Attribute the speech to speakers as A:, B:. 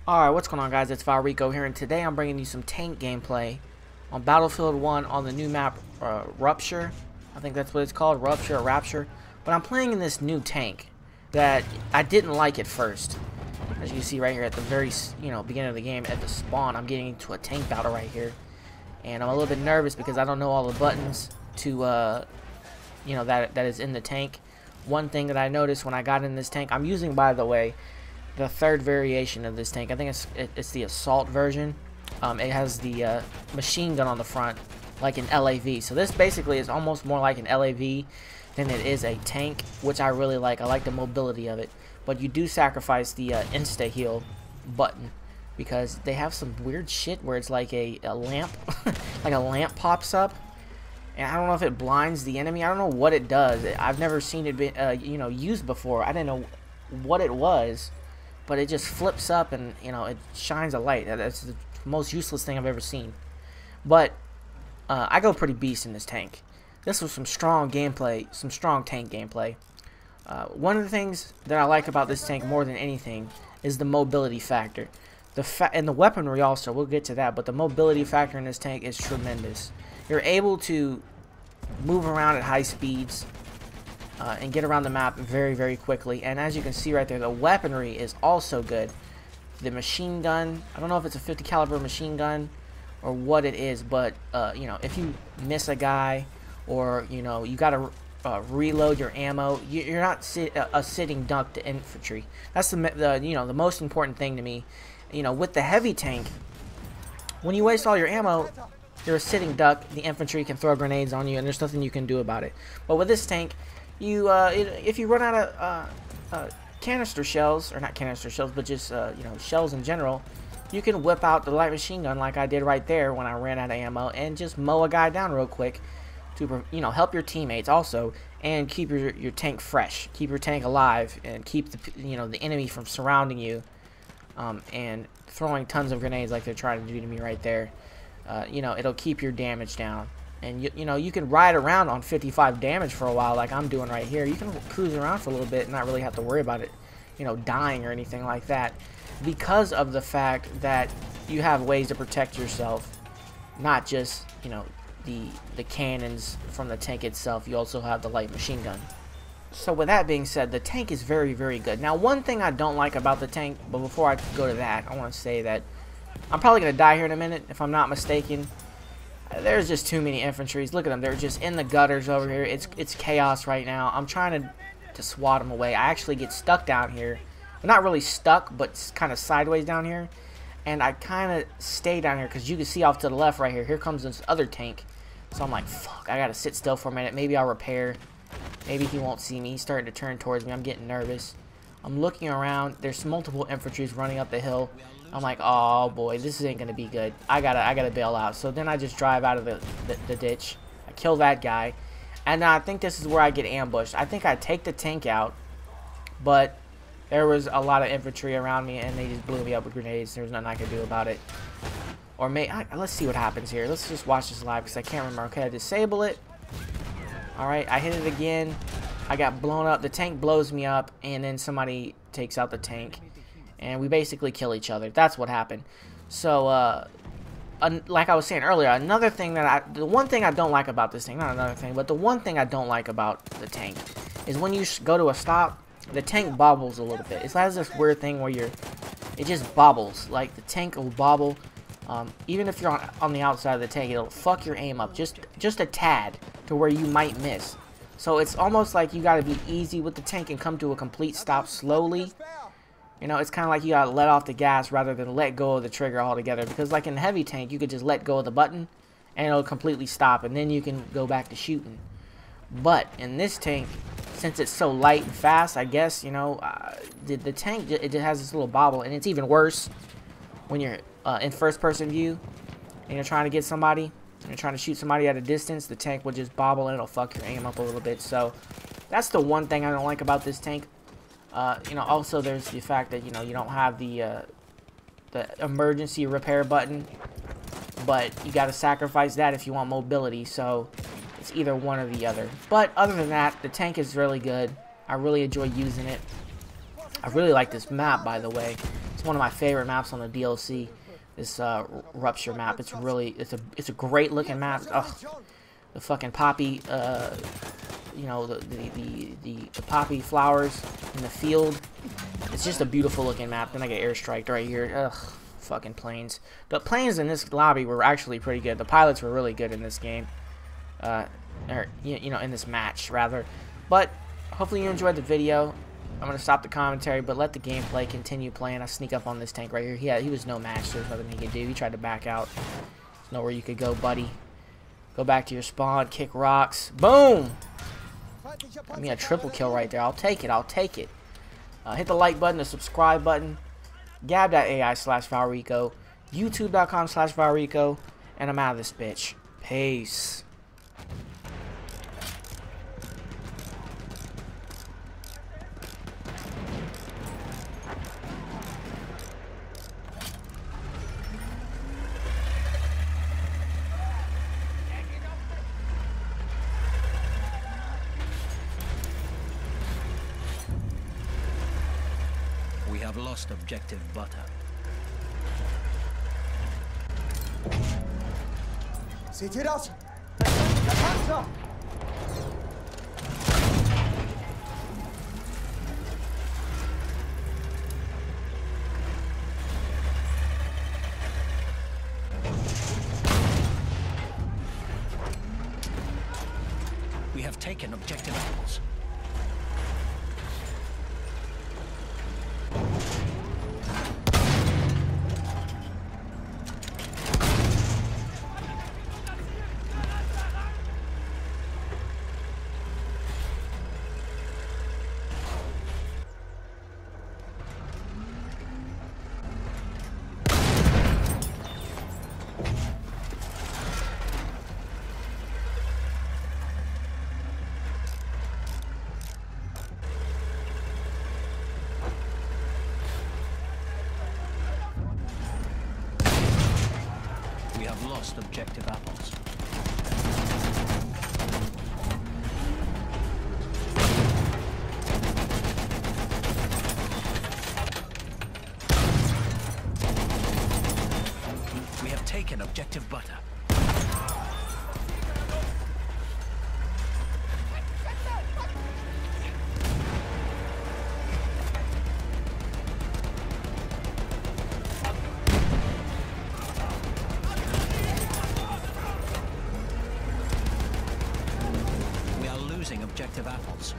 A: Alright, what's going on, guys? It's Valrico here, and today I'm bringing you some tank gameplay on Battlefield 1 on the new map, Rupture. I think that's what it's called, Rupture or Rapture. But I'm playing in this new tank that I didn't like at first. As you can see right here at the very, beginning of the game, at the spawn, I'm getting into a tank battle right here. And I'm a little bit nervous because I don't know all the buttons to, that is in the tank. One thing that I noticed when I got in this tank, I'm using, by the way, the third variation of this tank. I think it's the assault version. It has the machine gun on the front, like an LAV. So this basically is almost more like an LAV than it is a tank, which I really like. I like the mobility of it. But you do sacrifice the insta heal button because they have some weird shit where it's like a lamp, like a lamp pops up, and I don't know if it blinds the enemy. I don't know what it does. I've never seen it be, used before. I didn't know what it was. But it just flips up and, it shines a light. That's the most useless thing I've ever seen. But I go pretty beast in this tank. This was some strong gameplay, some strong tank gameplay. One of the things that I like about this tank more than anything is the mobility factor. And the weaponry also, we'll get to that. But the mobility factor in this tank is tremendous. You're able to move around at high speeds. And get around the map very, very quickly. And as you can see right there, the weaponry is also good. The machine gun, I don't know if it's a 50 caliber machine gun or what it is, but if you miss a guy or you gotta reload your ammo, you're not a sitting duck to infantry. That's the most important thing to me. With the heavy tank, when you waste all your ammo, you're a sitting duck. The infantry can throw grenades on you, and there's nothing you can do about it. But with this tank, if you run out of canister shells, or not canister shells, but just shells in general, you can whip out the light machine gun like I did right there when I ran out of ammo and just mow a guy down real quick to help your teammates also and keep your tank fresh, keep your tank alive, and keep the enemy from surrounding you and throwing tons of grenades like they're trying to do to me right there. It'll keep your damage down. And you can ride around on 55 damage for a while like I'm doing right here. You can cruise around for a little bit and not really have to worry about it, dying or anything like that, because of the fact that you have ways to protect yourself, not just, the cannons from the tank itself. You also have the light machine gun. So with that being said, the tank is very, very good. Now, one thing I don't like about the tank, but before I go to that, I want to say that I'm probably going to die here in a minute, if I'm not mistaken. There's just too many infantries. Look at them. They're just in the gutters over here. It's chaos right now. I'm trying to swat them away. I actually get stuck down here. I'm not really stuck, but kind of sideways down here. And I kind of stay down here because you can see off to the left right here. Here comes this other tank. So I'm like, fuck, I got to sit still for a minute. Maybe I'll repair. Maybe he won't see me. He's starting to turn towards me. I'm getting nervous. I'm looking around. There's multiple infantries running up the hill. I'm like, oh boy, this ain't gonna be good. I gotta bail out. So then I just drive out of the ditch. I kill that guy, and I think this is where I get ambushed. I think I take the tank out, but there was a lot of infantry around me, and they just blew me up with grenades. There's nothing I could do about it. Or let's see what happens here. Let's just watch this live because I can't remember. Okay, I disable it. All right, I hit it again. I got blown up. The tank blows me up, and then somebody takes out the tank. And we basically kill each other. That's what happened. So, like I was saying earlier, another thing the one thing I don't like about this thing, not another thing, but the one thing I don't like about the tank is when you go to a stop, the tank bobbles a little bit. It has this weird thing where it just bobbles. Like, the tank will bobble. Even if you're on the outside of the tank, it'll fuck your aim up just a tad to where you might miss. So it's almost like you gotta be easy with the tank and come to a complete stop slowly. It's kind of like you gotta let off the gas rather than let go of the trigger altogether. Because like in the heavy tank, you could just let go of the button and it'll completely stop, and then you can go back to shooting. But in this tank, since it's so light and fast, I guess, the tank, it just has this little bobble, and it's even worse when you're in first-person view and you're trying to get somebody, and you're trying to shoot somebody at a distance. The tank will just bobble and it'll fuck your aim up a little bit. So that's the one thing I don't like about this tank. Also there's the fact that, you don't have the emergency repair button, but you got to sacrifice that if you want mobility, so it's either one or the other. But other than that, the tank is really good. I really enjoy using it. I really like this map, by the way. It's one of my favorite maps on the DLC. This Rupture map. It's a great looking map. Ugh. The fucking poppy, you know, the poppy flowers in the field. It's just a beautiful looking map. Then I get airstriked right here. Ugh, fucking planes. The planes in this lobby were actually pretty good. The pilots were really good in this game. Or, you know, in this match, rather. But, hopefully you enjoyed the video. I'm going to stop the commentary, but let the gameplay continue playing. I sneak up on this tank right here. He was no match. There's nothing he could do. He tried to back out. There's nowhere you could go, buddy. Go back to your spawn. Kick rocks. Boom! I mean, a triple kill right there. I'll take it. I'll take it. Hit the like button, the subscribe button. Gab.ai/Valrico. YouTube.com/Valrico. And I'm out of this bitch. Peace.
B: We have lost objective butter.
C: Seht ihr das? Der Panzer!
B: We have taken objective apples. We have lost objective apples. We have taken objective butter. Objective apples.